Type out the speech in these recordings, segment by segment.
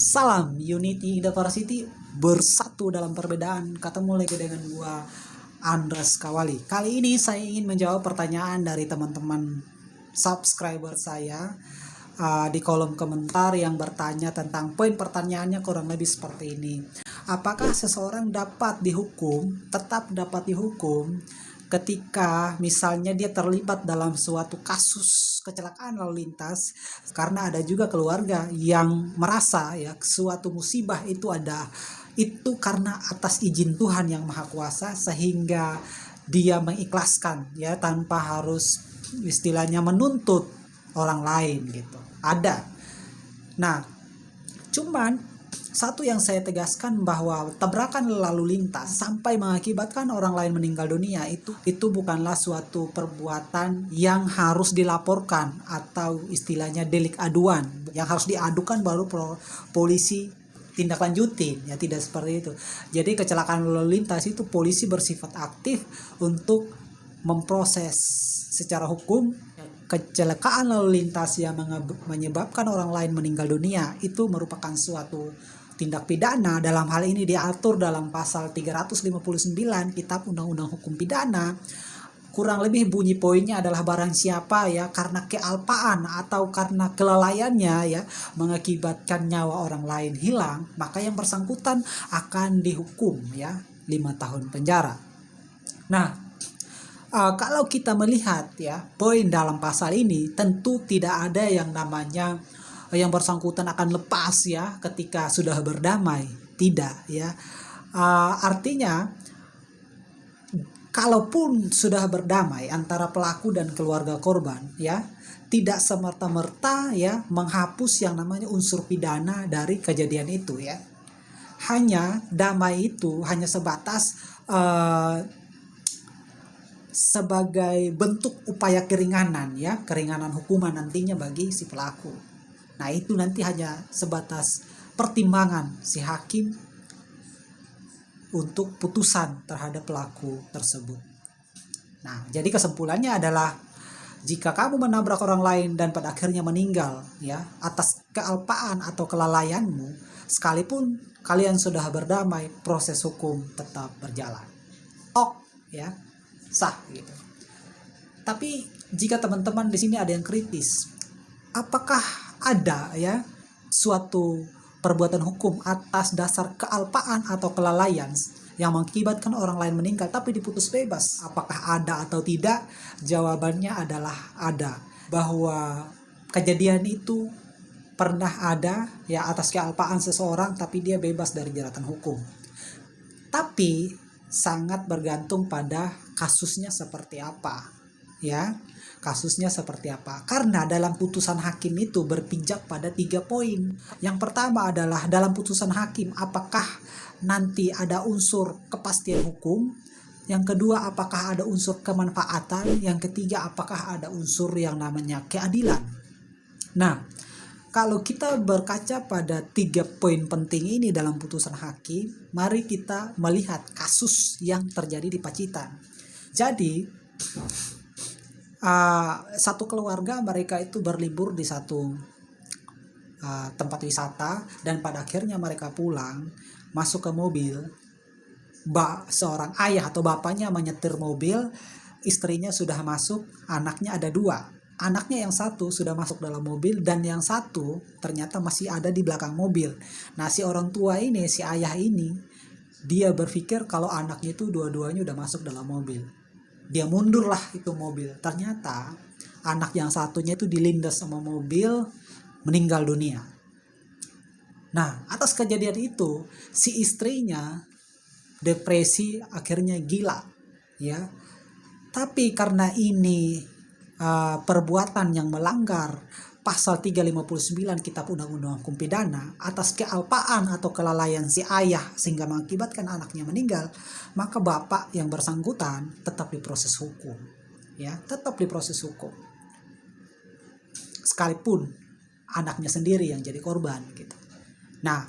Salam Unity Diversity, bersatu dalam perbedaan. Ketemu lagi dengan gua Andres Kawali. Kali ini saya ingin menjawab pertanyaan dari teman-teman subscriber saya di kolom komentar yang bertanya tentang poin pertanyaannya kurang lebih seperti ini. Apakah seseorang tetap dapat dihukum ketika misalnya dia terlibat dalam suatu kasus kecelakaan lalu lintas, karena ada juga keluarga yang merasa ya suatu musibah itu karena atas izin Tuhan yang Maha Kuasa, sehingga dia mengikhlaskan ya tanpa harus istilahnya menuntut orang lain gitu. Ada. Nah, cuman satu yang saya tegaskan bahwa tabrakan lalu lintas sampai mengakibatkan orang lain meninggal dunia itu bukanlah suatu perbuatan yang harus dilaporkan atau istilahnya delik aduan yang harus diadukan baru polisi tindak lanjutin, ya tidak seperti itu. Jadi kecelakaan lalu lintas itu polisi bersifat aktif untuk memproses secara hukum. Kecelakaan lalu lintas yang menyebabkan orang lain meninggal dunia itu merupakan suatu tindak pidana. Dalam hal ini diatur dalam pasal 359 Kitab Undang-Undang Hukum Pidana. Kurang lebih bunyi poinnya adalah barang siapa ya karena kealpaan atau karena kelalaiannya ya mengakibatkan nyawa orang lain hilang, maka yang bersangkutan akan dihukum ya 5 tahun penjara. Nah, kalau kita melihat ya poin dalam pasal ini, tentu tidak ada yang namanya yang bersangkutan akan lepas ya ketika sudah berdamai, tidak ya. Artinya kalaupun sudah berdamai antara pelaku dan keluarga korban ya, tidak semerta-merta ya menghapus yang namanya unsur pidana dari kejadian itu ya. Hanya damai itu hanya sebatas sebagai bentuk upaya keringanan ya, keringanan hukuman nantinya bagi si pelaku. Nah, itu nanti hanya sebatas pertimbangan si hakim untuk putusan terhadap pelaku tersebut. Nah, jadi kesimpulannya adalah jika kamu menabrak orang lain dan pada akhirnya meninggal ya atas kealpaan atau kelalaianmu, sekalipun kalian sudah berdamai, proses hukum tetap berjalan. Ya, sah gitu. Tapi jika teman-teman di sini ada yang kritis, apakah ada ya suatu perbuatan hukum atas dasar kealpaan atau kelalaian yang mengakibatkan orang lain meninggal tapi diputus bebas? Apakah ada atau tidak? Jawabannya adalah ada. Bahwa kejadian itu pernah ada ya atas kealpaan seseorang tapi dia bebas dari jeratan hukum. Tapi sangat bergantung pada kasusnya seperti apa ya. Kasusnya seperti apa? Karena dalam putusan hakim itu berpijak pada 3 poin. Yang pertama adalah dalam putusan hakim apakah nanti ada unsur kepastian hukum. Yang kedua apakah ada unsur kemanfaatan. Yang ketiga apakah ada unsur yang namanya keadilan. Nah, kalau kita berkaca pada 3 poin penting ini dalam putusan hakim, mari kita melihat kasus yang terjadi di Pacitan. Jadi satu keluarga mereka itu berlibur di satu tempat wisata, dan pada akhirnya mereka pulang masuk ke mobil. Seorang ayah atau bapaknya menyetir mobil, istrinya sudah masuk, anaknya ada 2. Anaknya yang satu sudah masuk dalam mobil dan yang satu ternyata masih ada di belakang mobil. Nah, si orang tua ini, si ayah ini, dia berpikir kalau anaknya itu dua-duanya udah masuk dalam mobil. Dia mundurlah itu mobil. Ternyata anak yang satunya itu dilindas sama mobil, meninggal dunia. Nah, atas kejadian itu si istrinya depresi, akhirnya gila ya. Tapi karena ini perbuatan yang melanggar pasal 359 Kitab Undang-Undang Hukum Pidana atas kealpaan atau kelalaian si ayah sehingga mengakibatkan anaknya meninggal, maka bapak yang bersangkutan tetap diproses hukum ya, tetap diproses hukum sekalipun anaknya sendiri yang jadi korban gitu. Nah,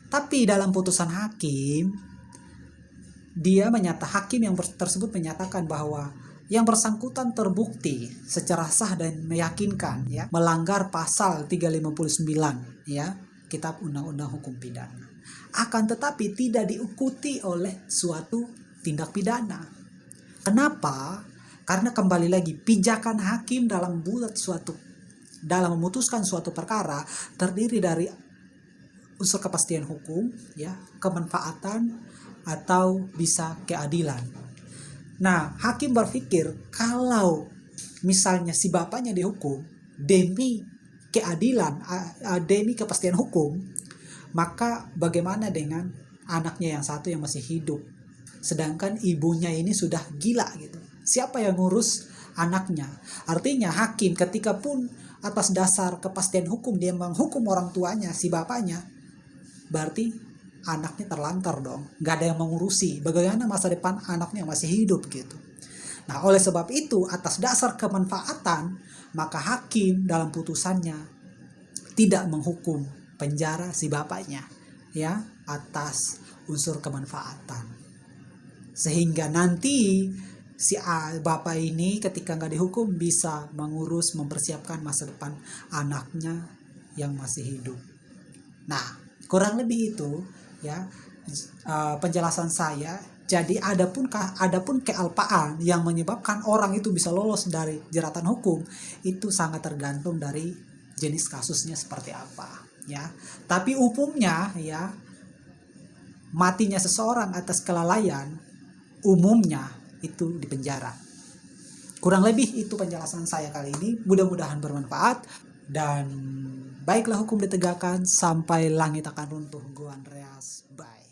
tapi dalam putusan hakim hakim yang tersebut menyatakan bahwa yang bersangkutan terbukti secara sah dan meyakinkan ya melanggar pasal 359 ya Kitab Undang-Undang Hukum Pidana. Akan tetapi tidak diikuti oleh suatu tindak pidana. Kenapa? Karena kembali lagi pijakan hakim dalam memutuskan suatu perkara terdiri dari unsur kepastian hukum, ya, kemanfaatan, atau bisa keadilan. Nah, hakim berpikir kalau misalnya si bapaknya dihukum demi keadilan, demi kepastian hukum, maka bagaimana dengan anaknya yang satu yang masih hidup? Sedangkan ibunya ini sudah gila gitu. Siapa yang ngurus anaknya? Artinya hakim ketika pun atas dasar kepastian hukum dia menghukum orang tuanya, si bapaknya, berarti anaknya terlantar dong. Gak ada yang mengurusi. Bagaimana masa depan anaknya yang masih hidup gitu. Nah, oleh sebab itu atas dasar kemanfaatan, maka hakim dalam putusannya tidak menghukum penjara si bapaknya, ya, atas unsur kemanfaatan. Sehingga nanti si bapak ini ketika nggak dihukum bisa mengurus, mempersiapkan masa depan anaknya yang masih hidup. Nah, kurang lebih itu ya penjelasan saya. Jadi adapun kealpaan yang menyebabkan orang itu bisa lolos dari jeratan hukum itu sangat tergantung dari jenis kasusnya seperti apa, ya. Tapi umumnya ya, matinya seseorang atas kelalaian umumnya itu di penjara. Kurang lebih itu penjelasan saya kali ini. Mudah-mudahan bermanfaat dan baiklah hukum ditegakkan sampai langit akan runtuh. Gua Andreas, bye.